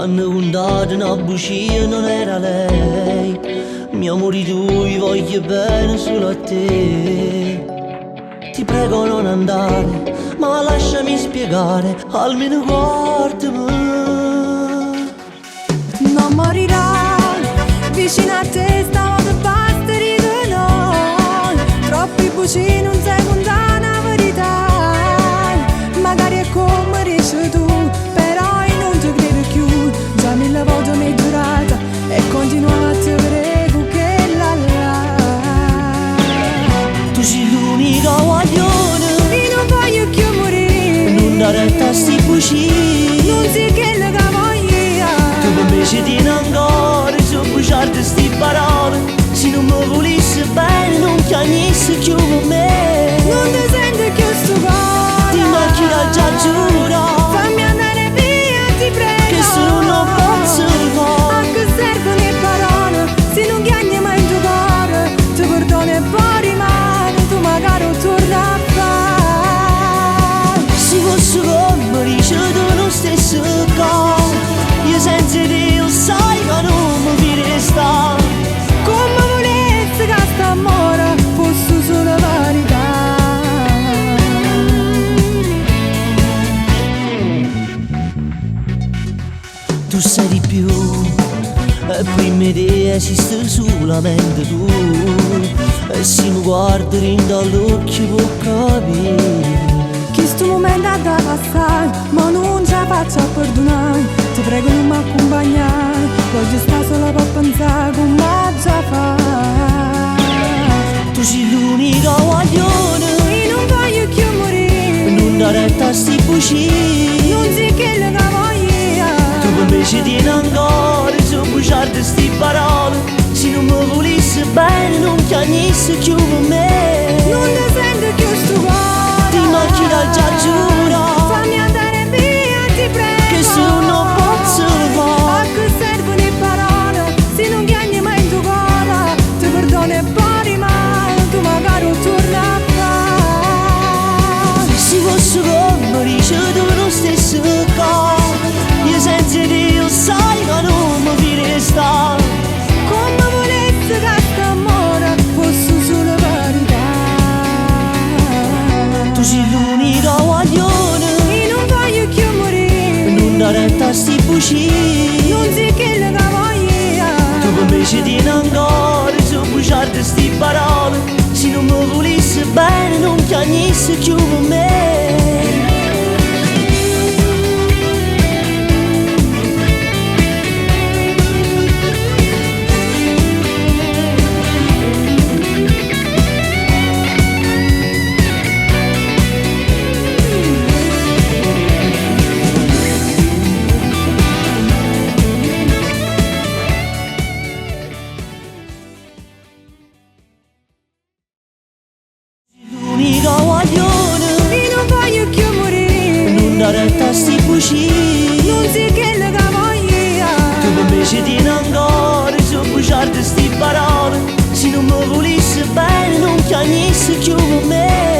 M'hanno contato una bugia, non era lei. Mi amori tu, voglio bene solo a te. Ti prego non andare, ma lasciami spiegare, almeno guardami. Non morirai, vicino a te stavo per battere di noi. Troppi buci non sai contare la verità. Magari è come dici tu, però io non ti credo più. Già 1000 volte mi è durata e continuo a te vedere con che la la. Tu sei l'unica guaglione, Io non voglio più morire, non dare retta a sti buci. non si che la voglio. Tu per me ci tieni ancora, so bruciarti sti parole. Se non mi volessi bene non chianissi più con me. Non ti sento più sto cuore, Ti macchina già giuro, fammi andare via, ti prego. che se non lo posso A fare. che servono le parole, se non chiami mai in tuo cuore. Ti perdono e poi rimane, tu magari torna a fare. Se fosse come dice tu non stesso cosa, io senza te lo sai che non mi vi resta. Come volessi che sto amore fosse solo verità. Tu sai di più, e prima di esiste solamente tu. E se mi guardi dall'occhio può capire Che sto momento ha da passare, ma non ce la faccio a perdonare. Ti prego non mi accompagnare, voglio stare solo per pensare come già fare. tu sei l'unica guaglione, Io non voglio più morire, non dare retta a sti buci. non si che la voglio. Tu per me ci tieni ancora, so bruciarti sti parole. Se non mi volessi bene non chianissi più con me. Non ti sento più sto cuore, Ti macchina già giuro, fammi andare via, ti prego. che se non posso A fare. che servono le parole, se non chiami mai in tuo cuore. Ti perdono e poi rimane, tu magari torna a fare. Se fosse come dice tu non stesso cosa, io senza te lo sai che non mi vi resta. Come volessi che sto amore fosse solo verità. Tu sei l'unica guaglione, Io non voglio più morire, non dare retta a sti buci. non si che la voglio. Tu per me ci tieni ancora, so bruciarti sti parole. Se non mi volessi bene non chianissi più con me. L'unica guaglione, Io non voglio più morire, non dare retta a sti buci. non si che la voglio. Tu per me ci tieni ancora, so bruciarti sti parole. Se non mi volessi bene non chianissi più con me.